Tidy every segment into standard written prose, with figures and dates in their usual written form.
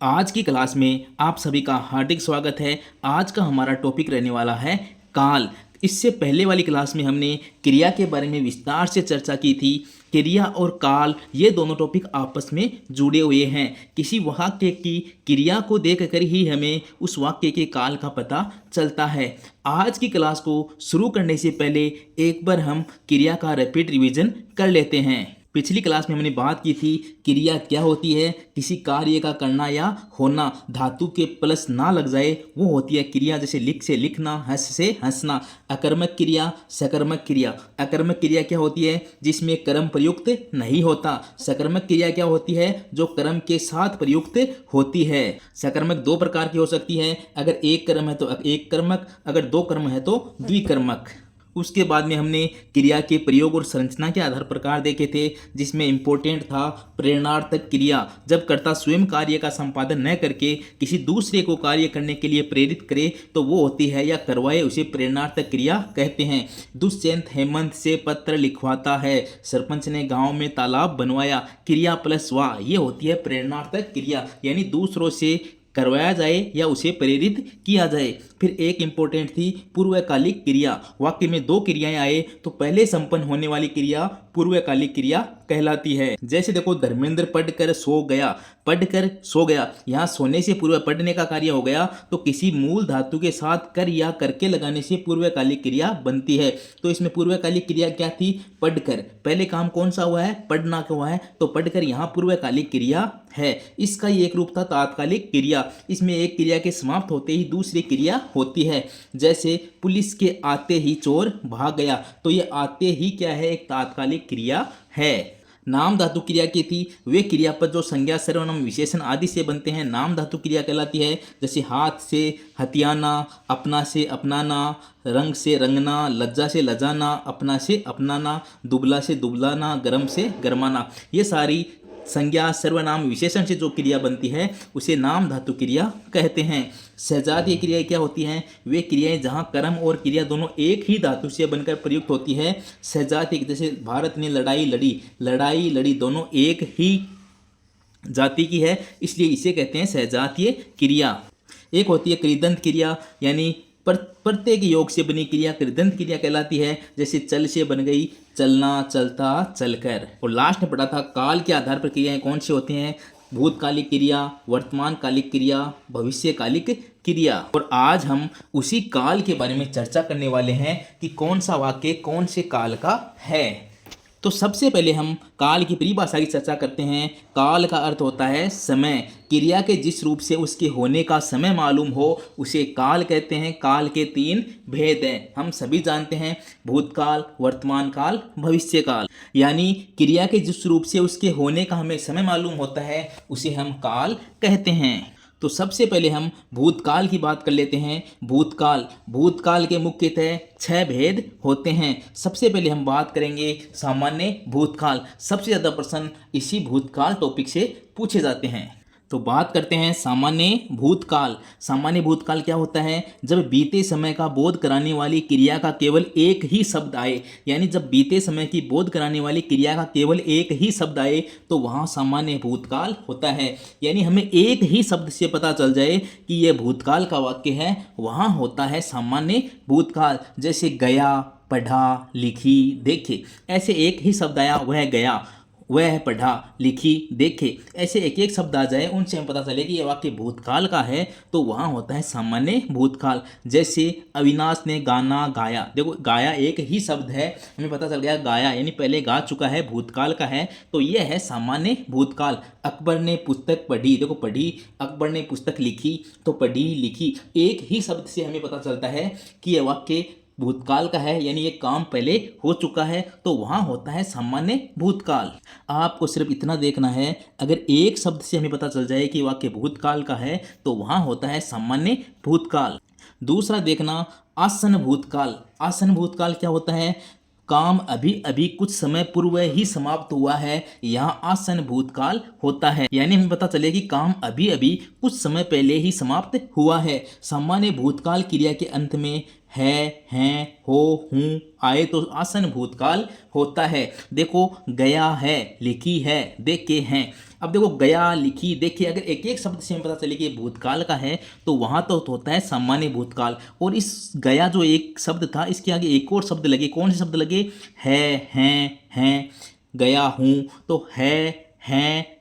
आज की क्लास में आप सभी का हार्दिक स्वागत है। आज का हमारा टॉपिक रहने वाला है काल। इससे पहले वाली क्लास में हमने क्रिया के बारे में विस्तार से चर्चा की थी। क्रिया और काल ये दोनों टॉपिक आपस में जुड़े हुए हैं। किसी वाक्य की क्रिया को देखकर ही हमें उस वाक्य के काल का पता चलता है। आज की क्लास को शुरू करने से पहले एक बार हम क्रिया का रैपिड रिवीजन कर लेते हैं। पिछली क्लास में हमने बात की थी क्रिया क्या होती है। किसी कार्य का करना या होना, धातु के प्लस ना लग जाए वो होती है क्रिया। जैसे लिख से लिखना, हंस से हंसना। अकर्मक क्रिया, सकर्मक क्रिया। अकर्मक क्रिया क्या होती है? जिसमें कर्म प्रयुक्त नहीं होता। सकर्मक क्रिया क्या होती है? जो कर्म के साथ प्रयुक्त होती है। सकर्मक दो प्रकार की हो सकती है। अगर एक कर्म है तो एक कर्मक, अगर दो कर्म है तो द्विकर्मक। उसके बाद में हमने क्रिया के प्रयोग और संरचना के आधार प्रकार देखे थे, जिसमें इम्पोर्टेंट था प्रेरणार्थक क्रिया। जब कर्ता स्वयं कार्य का संपादन न करके किसी दूसरे को कार्य करने के लिए प्रेरित करे तो वो होती है या करवाए, उसे प्रेरणार्थक क्रिया कहते हैं। दुष्यंत हेमंत से पत्र लिखवाता है, सरपंच ने गांव में तालाब बनवाया। क्रिया प्लस वा, ये होती है प्रेरणार्थक क्रिया, यानी दूसरों से करवाया जाए या उसे प्रेरित किया जाए। फिर एक इंपॉर्टेंट थी पूर्वकालिक क्रिया। वाक्य में दो क्रियाएं आए तो पहले संपन्न होने वाली क्रिया पूर्वकालिक क्रिया कहलाती है। जैसे देखो, धर्मेंद्र पढ़कर सो गया। पढ़कर सो गया, यहाँ सोने से पूर्व पढ़ने का कार्य हो गया, तो किसी मूल धातु के साथ कर या करके लगाने से पूर्वकालिक क्रिया बनती है। तो इसमें पूर्वकालिक क्रिया क्या थी? पढ़कर। पहले काम कौन सा हुआ है? पढ़ना का हुआ है, तो पढ़कर यहाँ पूर्वकालिक क्रिया है। इसका ही एक रूप था तात्कालिक क्रिया। इसमें एक क्रिया के समाप्त होते ही दूसरी क्रिया होती है। जैसे पुलिस के आते ही चोर भाग गया, तो ये आते ही क्या है? एक तात्कालिक क्रिया है। नाम धातु क्रिया की थी वे क्रियापद जो संज्ञा, सर्वनाम, विशेषण आदि से बनते हैं, नाम धातु क्रिया कहलाती है। जैसे हाथ से हथियाना, अपना से अपनाना, रंग से रंगना, लज्जा से लजाना, अपना से अपनाना, दुबला से दुबलाना, गर्म से गरमाना। ये सारी संज्ञा, सर्वनाम, विशेषण से जो क्रिया बनती है उसे नाम धातु क्रिया कहते हैं। सजातीय क्रियाएं क्या होती हैं? वे क्रियाएं जहां कर्म और क्रिया दोनों एक ही धातु से बनकर प्रयुक्त होती है। सजातीय, जैसे भारत ने लड़ाई लड़ी, लड़ाई लड़ी दोनों एक ही जाति की है, इसलिए इसे कहते हैं सजातीय क्रिया। एक होती है कृदंत क्रिया, यानी प्रत्येक योग से बनी क्रिया कृदंत क्रिया कहलाती है। जैसे चल से बन गई चलना, चलता, चलकर। और लास्ट में पढ़ा था काल के आधार पर क्रियाएं कौन सी होती हैं? भूतकालिक क्रिया, वर्तमानकालिक क्रिया, भविष्यकालिक क्रिया। और आज हम उसी काल के बारे में चर्चा करने वाले हैं कि कौन सा वाक्य कौन से काल का है। तो सबसे पहले हम काल की परिभाषा की चर्चा करते हैं। काल का अर्थ होता है समय। क्रिया के जिस रूप से उसके होने का समय मालूम हो उसे काल कहते हैं। काल के तीन भेद हैं, हम सभी जानते हैं, भूतकाल, वर्तमान काल, भविष्य काल। यानी क्रिया के जिस रूप से उसके होने का हमें समय मालूम होता है उसे हम काल कहते हैं। तो सबसे पहले हम भूतकाल की बात कर लेते हैं। भूतकाल, भूतकाल के मुख्यतः 6 भेद होते हैं। सबसे पहले हम बात करेंगे सामान्य भूतकाल। सबसे ज़्यादा प्रश्न इसी भूतकाल टॉपिक से पूछे जाते हैं। तो बात करते हैं सामान्य भूतकाल। सामान्य भूतकाल क्या होता है? जब बीते समय का बोध कराने वाली क्रिया का केवल एक ही शब्द आए, यानी जब बीते समय की बोध कराने वाली क्रिया का केवल एक ही शब्द आए तो वहाँ सामान्य भूतकाल होता है। यानी हमें एक ही शब्द से पता चल जाए कि यह भूतकाल का वाक्य है, वहाँ होता है सामान्य भूतकाल। जैसे गया, पढ़ा, लिखी, देखे, ऐसे एक ही शब्द आया, वह गया, वह पढ़ा, लिखी, देखे, ऐसे एक एक शब्द आ जाए उनसे हमें पता चले कि यह वाक्य भूतकाल का है, तो वहाँ होता है सामान्य भूतकाल। जैसे अविनाश ने गाना गाया, देखो गाया एक ही शब्द है, हमें पता चल गया गाया यानी पहले गा चुका है, भूतकाल का है, तो यह है सामान्य भूतकाल। अकबर ने पुस्तक पढ़ी, देखो पढ़ी, अकबर ने पुस्तक लिखी, तो पढ़ी, लिखी, एक ही शब्द से हमें पता चलता है कि यह वाक्य भूतकाल का है, यानी ये काम पहले हो चुका है, तो वहाँ होता है सामान्य भूतकाल। आपको सिर्फ इतना देखना है, अगर एक शब्द से हमें पता चल जाए कि वाक्य भूतकाल का है तो वहाँ होता है सामान्य भूतकाल। दूसरा देखना आसन्न भूतकाल। आसन्न भूतकाल क्या होता है? काम अभी अभी कुछ समय पूर्व ही समाप्त हुआ है, यहाँ आसन्न भूतकाल होता है। यानी हमें पता चले कि काम अभी अभी कुछ समय पहले ही समाप्त हुआ है। सामान्य भूतकाल क्रिया के अंत में है, हैं, हो, हूँ आए तो आसन्न भूतकाल होता है। देखो गया है, लिखी है, देखे हैं, अब देखो गया, लिखी, देखिए अगर एक एक शब्द से हमें पता चले कि ये भूतकाल का है तो वहाँ तो होता है सामान्य भूतकाल। और इस गया जो एक शब्द था इसके आगे एक और शब्द लगे, कौन से शब्द लगे? है, हैं, गया हूँ, तो हैं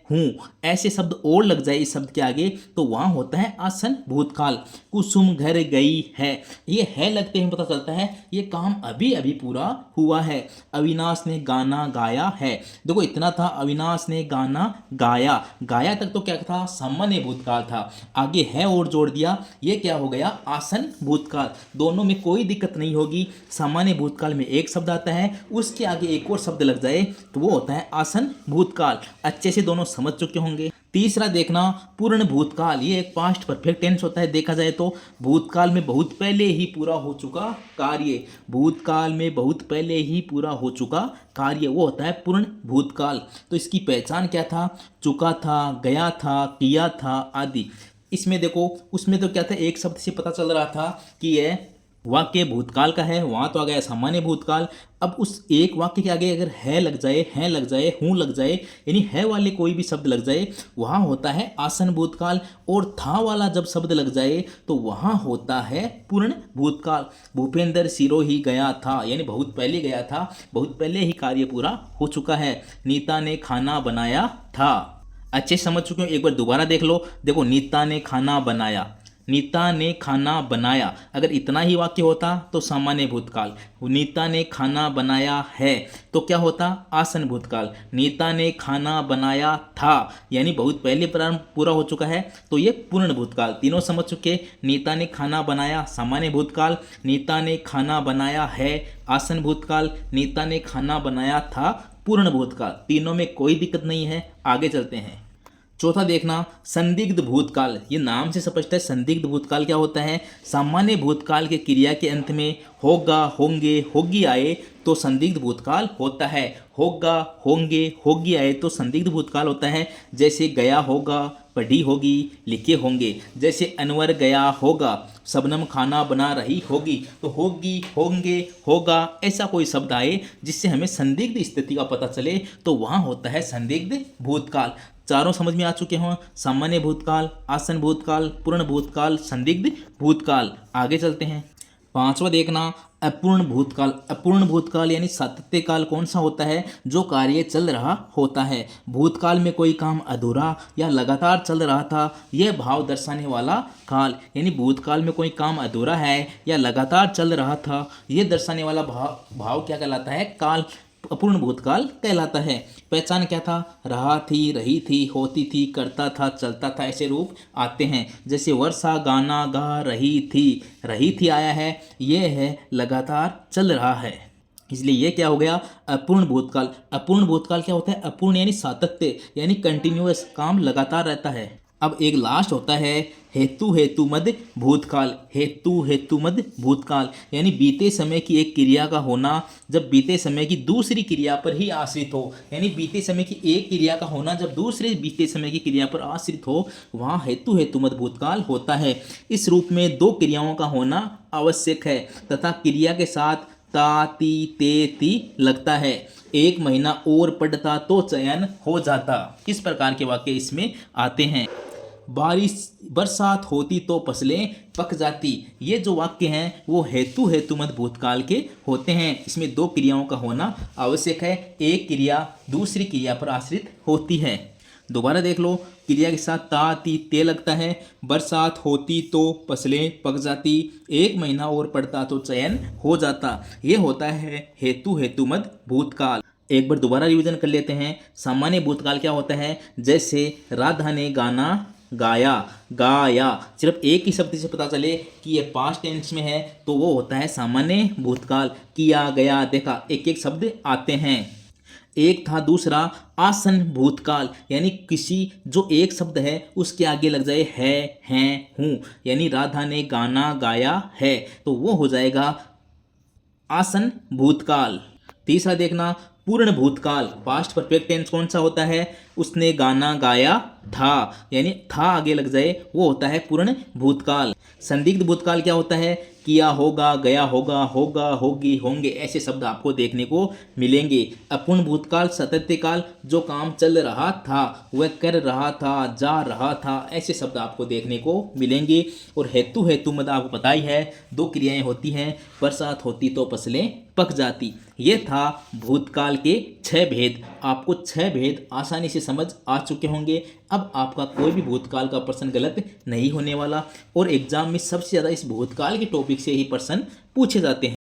हूँ, ऐसे शब्द और लग जाए इस शब्द के आगे तो वहाँ होता है आसन भूतकाल। कुसुम घर गई है, ये है लगते ही पता चलता है ये काम अभी अभी पूरा हुआ है। अविनाश ने गाना गाया है, देखो इतना था, अविनाश ने गाना गाया, गाया तक तो क्या था? सामान्य भूतकाल था। आगे है और जोड़ दिया, ये क्या हो गया? आसन भूतकाल। दोनों में कोई दिक्कत नहीं होगी। सामान्य भूतकाल में एक शब्द आता है, उसके आगे एक और शब्द लग जाए तो वो होता है आसन भूतकाल। अच्छे से दोनों समझ चुके होंगे। तीसरा देखना, पूर्ण भूतकाल, ये एक पास्ट परफेक्ट टेंस होता है। देखा जाए तो भूतकाल में बहुत पहले ही पूरा हो चुका कार्य, भूतकाल में बहुत पहले ही पूरा हो चुका कार्य, वो होता है पूर्ण भूतकाल। तो इसकी पहचान क्या था? चुका था, गया था, किया था आदि। इसमें देखो उसमें तो क्या था, एक शब्द से पता चल रहा था कि यह वाक्य भूतकाल का है, वहाँ तो आ गया सामान्य भूतकाल। अब उस एक वाक्य के आगे अगर है लग जाए, हैं लग जाए, हूँ लग जाए, यानी है वाले कोई भी शब्द लग जाए, वहाँ होता है आसन भूतकाल। और था वाला जब शब्द लग जाए तो वहाँ होता है पूर्ण भूतकाल। भूपेंद्र सिरोही गया था, यानी बहुत पहले गया था, बहुत पहले ही कार्य पूरा हो चुका है। नीता ने खाना बनाया था, अच्छे समझ चुके हो, एक बार दोबारा देख लो। देखो नीता ने खाना बनाया, नीता ने खाना बनाया, अगर इतना ही वाक्य होता तो सामान्य भूतकाल। नीता ने खाना बनाया है तो क्या होता? आसन भूतकाल। नीता ने खाना बनाया था यानी बहुत पहले प्रारंभ पूरा हो चुका है तो ये पूर्ण भूतकाल। तीनों समझ चुके, नीता ने खाना बनाया सामान्य भूतकाल, नीता ने खाना बनाया है आसन भूतकाल, नीता ने खाना बनाया था पूर्ण भूतकाल। तीनों में कोई दिक्कत नहीं है। आगे चलते हैं। चौथा देखना, संदिग्ध भूतकाल, ये नाम से स्पष्ट है। संदिग्ध भूतकाल क्या होता है? सामान्य भूतकाल के क्रिया के अंत में होगा, होंगे, होगी आए तो संदिग्ध भूतकाल होता है। होगा, होंगे, होगी आए तो संदिग्ध भूतकाल होता है। जैसे गया होगा, पढ़ी होगी, लिखे होंगे। जैसे अनवर गया होगा, शबनम खाना बना रही होगी, तो होगी, होंगे, होगा ऐसा कोई शब्द आए जिससे हमें संदिग्ध स्थिति का पता चले तो वहाँ होता है संदिग्ध भूतकाल। चारों समझ में आ चुके हों, सामान्य भूतकाल, आसन भूतकाल, पूर्ण भूतकाल, संदिग्ध भूतकाल। आगे चलते हैं। पांचवा देखना, अपूर्ण भूतकाल। अपूर्ण भूतकाल यानी सातत्य काल कौन सा होता है? जो कार्य चल रहा होता है। भूतकाल में कोई काम अधूरा या लगातार चल रहा था, यह भाव दर्शाने वाला काल। यानी भूतकाल में कोई काम अधूरा है या लगातार चल रहा था, यह दर्शाने वाला भाव क्या कहलाता है? काल, अपूर्ण भूतकाल कहलाता है। पहचान क्या था? रहा थी, रही थी, होती थी, करता था, चलता था, ऐसे रूप आते हैं। जैसे वर्षा गाना गा रही थी आया है, यह है लगातार चल रहा है, इसलिए ये क्या हो गया? अपूर्ण भूतकाल। अपूर्ण भूतकाल क्या होता है? अपूर्ण यानी सातत्य, यानी कंटिन्यूअस, काम लगातार रहता है। अब एक लास्ट होता है हेतु हेतुमद भूतकाल। हेतु हेतुमद भूतकाल यानी बीते समय की एक क्रिया का होना जब बीते समय की दूसरी क्रिया पर ही आश्रित हो। यानी बीते समय की एक क्रिया का होना जब दूसरे बीते समय की क्रिया पर आश्रित हो, वहाँ हेतु हेतुमद भूतकाल होता है। इस रूप में दो क्रियाओं का होना आवश्यक है तथा क्रिया के साथ ता ती ते ती लगता है। एक महीना और पढ़ता तो चयन हो जाता। किस प्रकार के वाक्य इसमें आते हैं? बरसात होती तो फसलें पक जाती। ये जो वाक्य हैं वो हेतु हेतुमद भूतकाल के होते हैं। इसमें दो क्रियाओं का होना आवश्यक है, एक क्रिया दूसरी क्रिया पर आश्रित होती है। दोबारा देख लो, क्रिया के साथ ता ती ते लगता है, बरसात होती तो फसलें पक जाती, एक महीना और पड़ता तो चयन हो जाता। ये होता है हेतु हेतुमद भूतकाल। एक बार दोबारा रिवीजन कर लेते हैं। सामान्य भूतकाल क्या होता है? जैसे राधा ने गाना गाया, सिर्फ एक ही शब्द से पता चले कि ये पास्ट टेंस में है तो वो होता है सामान्य भूतकाल। किया, गया, देखा, एक एक शब्द आते हैं। एक था दूसरा आसन भूतकाल, यानी किसी जो एक शब्द है उसके आगे लग जाए है, हैं, हूँ, यानी राधा ने गाना गाया है तो वो हो जाएगा आसन भूतकाल। तीसरा देखना, पूर्ण भूतकाल। पास्ट परफेक्ट टेंस कौन सा होता है? उसने गाना गाया था, यानी था आगे लग जाए वो होता है पूर्ण भूतकाल। संदिग्ध भूतकाल क्या होता है? किया होगा, गया होगा, होगा, होगी, होंगे, ऐसे शब्द आपको देखने को मिलेंगे। अपूर्ण भूतकाल, सातत्य काल, जो काम चल रहा था, वह कर रहा था, जा रहा था, ऐसे शब्द आपको देखने को मिलेंगे। और हेतु, हेतु मतलब आपको पता ही है, दो क्रियाएं होती हैं, बरसात होती तो फसलें पक जाती। ये था भूतकाल के 6 भेद। आपको 6 भेद आसानी से समझ आ चुके होंगे। अब आपका कोई भी भूतकाल का प्रश्न गलत नहीं होने वाला, और एग्जाम में सबसे ज़्यादा इस भूतकाल के टॉपिक से ही प्रश्न पूछे जाते हैं।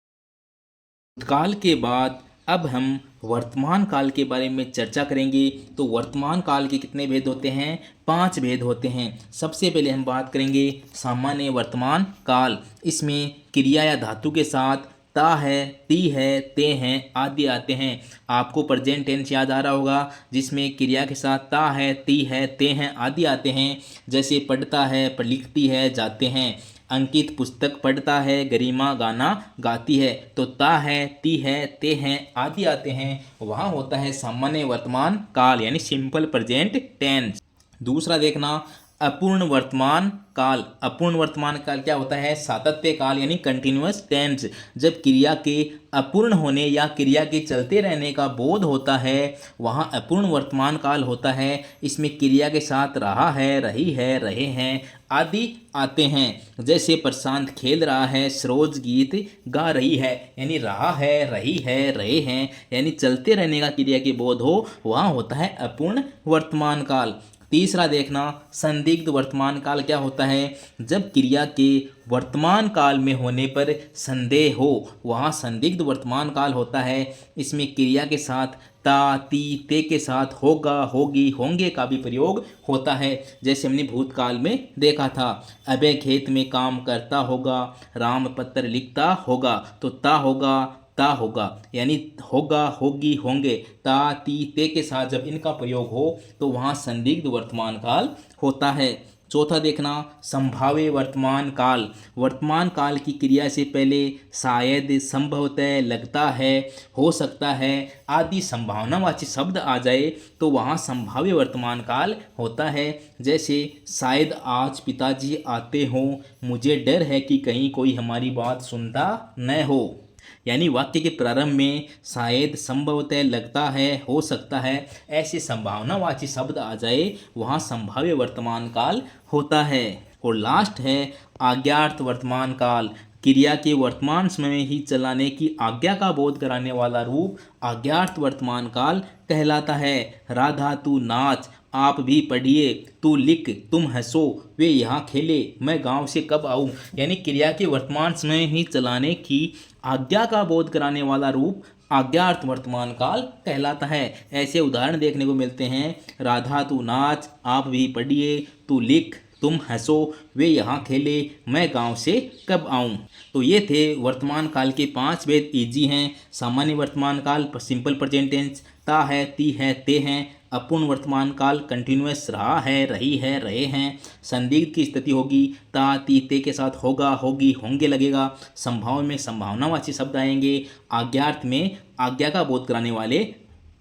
भूतकाल के बाद अब हम वर्तमान काल के बारे में चर्चा करेंगे। तो वर्तमान काल के कितने भेद होते हैं? 5 भेद होते हैं। सबसे पहले हम बात करेंगे सामान्य वर्तमान काल। इसमें क्रिया या धातु के साथ ता है, ती है, ते हैं आदि आते हैं। आपको प्रेजेंट टेंस याद आ रहा होगा, जिसमें क्रिया के साथ ता है, ती है, ते हैं आदि आते हैं। जैसे पढ़ता है, लिखती है, जाते हैं। अंकित पुस्तक पढ़ता है, गरिमा गाना गाती है। तो ता है, ती है, ते हैं आदि आते हैं। वहाँ होता है सामान्य वर्तमान काल यानी सिंपल प्रेजेंट टेंस। दूसरा देखना अपूर्ण वर्तमान काल। अपूर्ण वर्तमान काल क्या होता है? सातत्य काल यानी कंटिन्यूअस टेंस। जब क्रिया के अपूर्ण होने या क्रिया के चलते रहने का बोध होता है, वहाँ अपूर्ण वर्तमान काल होता है। इसमें क्रिया के साथ रहा है, रही है, रहे हैं आदि आते हैं। जैसे प्रशांत खेल रहा है, सरोज गीत गा रही है, यानी रहा है, रही है, रहे हैं, यानी चलते रहने का क्रिया के बोध हो, वहाँ होता है अपूर्ण वर्तमान काल। तीसरा देखना संदिग्ध वर्तमान काल क्या होता है? जब क्रिया के वर्तमान काल में होने पर संदेह हो, वहाँ संदिग्ध वर्तमान काल होता है। इसमें क्रिया के साथ ता, ती, ते के साथ होगा, होगी, होंगे का भी प्रयोग होता है। जैसे हमने भूतकाल में देखा था, अबे खेत में काम करता होगा, राम पत्र लिखता होगा। तो ता होगा, ता होगा, यानी होगा, होगी, होंगे, ता, ती, ते के साथ जब इनका प्रयोग हो तो वहाँ संदिग्ध वर्तमान काल होता है। चौथा देखना संभाव्य वर्तमान काल। वर्तमान काल की क्रिया से पहले शायद, संभवतः, लगता है, हो सकता है आदि संभावनावाची शब्द आ जाए तो वहाँ संभाव्य वर्तमान काल होता है। जैसे शायद आज पिताजी आते हों, मुझे डर है कि कहीं कोई हमारी बात सुनता न हो। यानी वाक्य के प्रारंभ में शायद, संभवतः, लगता है, हो सकता है ऐसे संभावनावाची शब्द आ जाए, वहाँ संभाव्य वर्तमान काल होता है। और लास्ट है आज्ञार्थ वर्तमान काल। क्रिया के वर्तमान समय में ही चलाने की आज्ञा का बोध कराने वाला रूप आज्ञार्थ वर्तमान काल कहलाता है। राधा तू नाच, आप भी पढ़िए, तू लिख, तुम हंसो, वे यहाँ खेले, मैं गांव से कब आऊँ। यानी क्रिया के वर्तमान समय में ही चलाने की आज्ञा का बोध कराने वाला रूप आज्ञार्थ वर्तमान काल कहलाता है। ऐसे उदाहरण देखने को मिलते हैं, राधा तू नाच, आप भी पढ़िए, तू लिख, तुम हंसो, वे यहाँ खेले, मैं गांव से कब आऊँ। तो ये थे वर्तमान काल के 5 भेद। इजी हैं। सामान्य वर्तमान काल सिंपल प्रेजेंट टेंस, ता है, ती है, ते हैं। अपूर्ण वर्तमान काल कंटिन्यूअस, रहा है, रही है, रहे हैं। संदिग्ध की स्थिति होगी, ता, ती, ते के साथ होगा, होगी, होंगे लगेगा। संभावना में संभावनावाची शब्द आएंगे। आज्ञार्थ में आज्ञा का बोध कराने वाले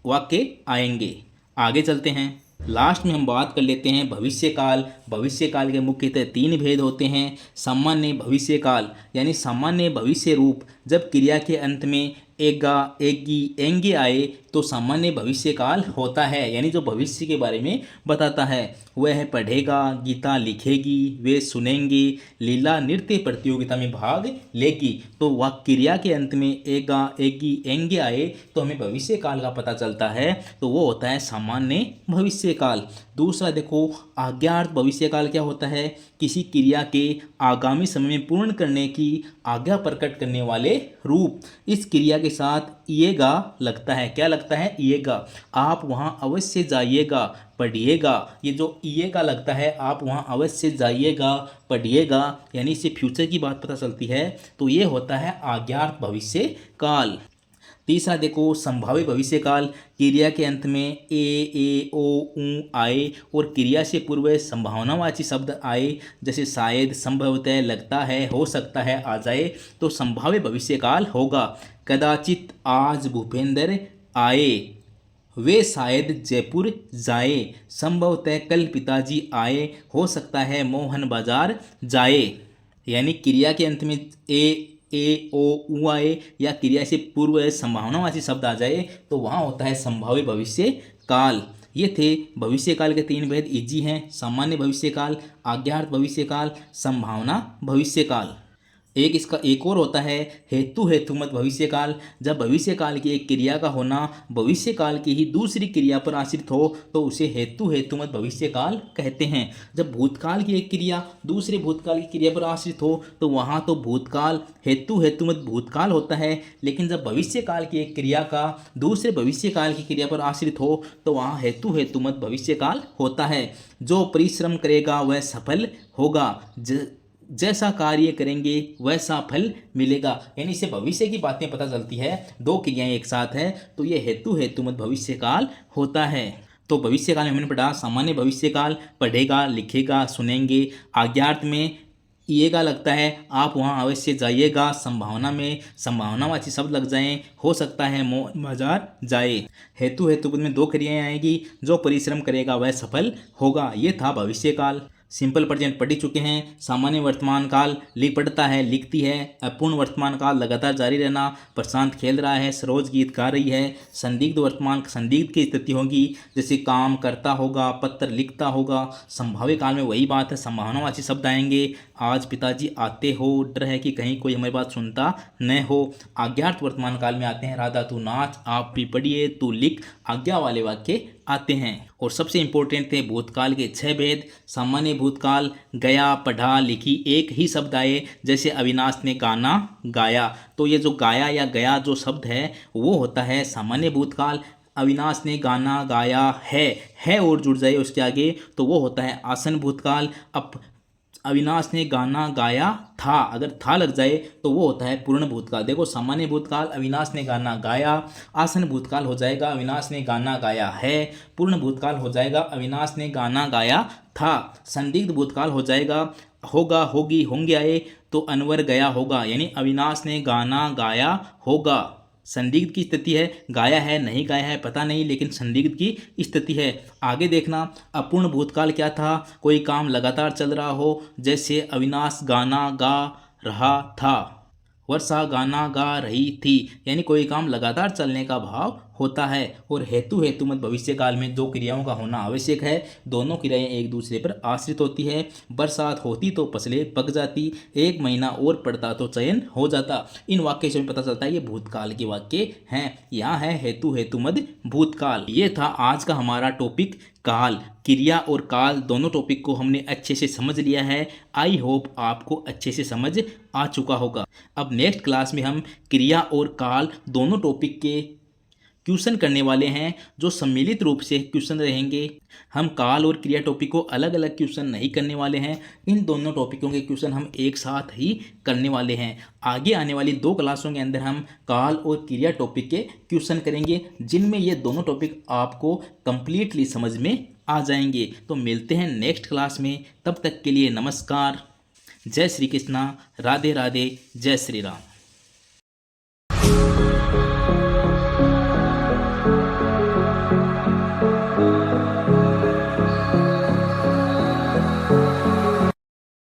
वाक्य आएंगे। आगे चलते हैं। लास्ट में हम बात कर लेते हैं भविष्य काल। भविष्य काल के मुख्यतः 3 भेद होते हैं। सामान्य भविष्य काल यानी सामान्य भविष्य रूप। जब क्रिया के अंत में एगा, एगी, एंगे आए तो सामान्य भविष्य काल होता है, यानी जो भविष्य के बारे में बताता है। वह है पढ़ेगा, गीता लिखेगी, वे सुनेंगे, लीला नृत्य प्रतियोगिता में भाग लेगी। तो वह क्रिया के अंत में एगा, एगी, एंगे आए तो हमें भविष्य काल का पता चलता है, तो वो होता है सामान्य भविष्य काल। दूसरा देखो आज्ञार्थ भविष्य काल क्या होता है? किसी क्रिया के आगामी समय में पूर्ण करने की आज्ञा प्रकट करने वाले रूप। इस क्रिया के साथ इएगा लगता है। क्या लगता है? इएगा। आप वहाँ अवश्य जाइएगा, पढ़िएगा। ये जो इएगा लगता है, आप वहाँ अवश्य जाइएगा, पढ़िएगा, यानी इससे फ्यूचर की बात पता चलती है। तो ये होता है आज्ञार्थ भविष्य काल। तीसरा देखो संभाव्य भविष्य काल। क्रिया के अंत में ए, ओ, ऊ आए और क्रिया से पूर्व संभावनावाची शब्द आए, जैसे शायद, संभवतः, लगता है, हो सकता है आ जाए, तो संभाव्य भविष्य काल होगा। कदाचित आज भूपेंद्र आए, वे शायद जयपुर जाए, संभवतः कल पिताजी आए, हो सकता है मोहन बाजार जाए। यानी क्रिया के अंत में ए ओ उ आए या क्रिया से पूर्व संभावनावाची शब्द आ जाए तो वहाँ होता है संभाव्य भविष्य काल। ये थे भविष्य काल के 3 भेद। इजी हैं। सामान्य भविष्य काल, आज्ञार्थ भविष्य काल, संभावना भविष्य काल। एक इसका एक और होता है हेतु हेतुमत भविष्य काल। जब भविष्य काल की एक क्रिया का होना भविष्य काल की ही दूसरी क्रिया पर आश्रित हो तो उसे हेतु हेतुमत भविष्य काल कहते हैं। जब भूतकाल की एक क्रिया दूसरे भूतकाल की क्रिया पर आश्रित हो तो वहाँ तो भूतकाल हेतु हेतुमत भूतकाल होता है, लेकिन जब भविष्य काल की एक क्रिया का दूसरे भविष्य काल की क्रिया पर आश्रित हो तो वहाँ हेतु हेतुमत भविष्य काल होता है। जो परिश्रम करेगा वह सफल होगा, जैसा कार्य करेंगे वैसा फल मिलेगा। यानी इससे भविष्य की बातें पता चलती है। 2 क्रियाएं एक साथ है तो ये हेतु हेतुमत भविष्य काल होता है। तो भविष्य काल में हमने पढ़ा सामान्य भविष्य काल, पढ़ेगा, लिखेगा, सुनेंगे। आज्ञार्थ में ये का लगता है आप वहाँ अवश्य जाइएगा। संभावना में संभावनावाची शब्द लग जाएं, हो सकता है बाजार जाए। हेतु हेतुमत में 2 क्रियाएं आएगी, जो परिश्रम करेगा वह सफल होगा। ये था भविष्य काल। सिंपल प्रेजेंट पढ़ चुके हैं। सामान्य वर्तमान काल पढ़ता है, लिखती है। अपूर्ण वर्तमान काल लगातार जारी रहना, प्रशांत खेल रहा है, सरोज गीत गा रही है। संदिग्ध वर्तमान संदिग्ध की स्थिति होगी, जैसे काम करता होगा, पत्र लिखता होगा। संभाव्य काल में वही बात है, संभावनावाची शब्द आएंगे। आज पिताजी आते हो, डर है कि कहीं कोई हमारी बात सुनता न हो। आज्ञार्थ वर्तमान काल में आते हैं राधा तू नाच, आप भी पढ़िए, तू लिख, आज्ञा वाले वाक्य आते हैं। और सबसे इंपॉर्टेंट थे भूतकाल के 6 भेद। सामान्य भूतकाल गया, पढ़ा, लिखी, एक ही शब्द आए, जैसे अविनाश ने गाना गाया। तो ये जो गाया या गया जो शब्द है वो होता है सामान्य भूतकाल। अविनाश ने गाना गाया है और जुड़ जाए उसके आगे तो वो होता है आसन भूतकाल। अब अविनाश ने गाना गाया था, अगर था लग जाए तो वो होता है पूर्ण भूतकाल। देखो सामान्य भूतकाल अविनाश ने गाना गाया, आसन भूतकाल हो जाएगा अविनाश ने गाना गाया है, पूर्ण भूतकाल हो जाएगा अविनाश ने गाना गाया था। संदिग्ध भूतकाल हो जाएगा होगा, होगी, होंगे आए तो अनवर गया होगा, यानी अविनाश ने गाना गाया होगा। संदिग्ध की स्थिति है, गाया है नहीं गाया है पता नहीं, लेकिन संदिग्ध की स्थिति है। आगे देखना अपूर्ण भूतकाल क्या था, कोई काम लगातार चल रहा हो, जैसे अविनाश गाना गा रहा था, वर्षा गाना गा रही थी, यानी कोई काम लगातार चलने का भाव होता है। और हेतु हेतुमत भविष्य काल में 2 क्रियाओं का होना आवश्यक है। दोनों क्रियाएं एक दूसरे पर आश्रित होती है। बरसात होती तो फसलें पक जाती, 1 महीना और पड़ता तो चयन हो जाता। इन वाक्य से पता चलता है ये भूतकाल के वाक्य हैं। यहाँ है हेतु हेतुमत भूतकाल। ये था आज का हमारा टॉपिक काल। क्रिया और काल दोनों टॉपिक को हमने अच्छे से समझ लिया है। आई होप आपको अच्छे से समझ आ चुका होगा। अब नेक्स्ट क्लास में हम क्रिया और काल दोनों टॉपिक के क्वेश्चन करने वाले हैं, जो सम्मिलित रूप से क्वेश्चन रहेंगे। हम काल और क्रिया टॉपिक को अलग अलग क्वेश्चन नहीं करने वाले हैं, इन दोनों टॉपिकों के क्वेश्चन हम एक साथ ही करने वाले हैं। आगे आने वाली 2 क्लासों के अंदर हम काल और क्रिया टॉपिक के क्वेश्चन करेंगे, जिनमें ये दोनों टॉपिक आपको कंप्लीटली समझ में आ जाएंगे। तो मिलते हैं नेक्स्ट क्लास में, तब तक के लिए नमस्कार। जय श्री कृष्णा, राधे राधे, जय श्री राम।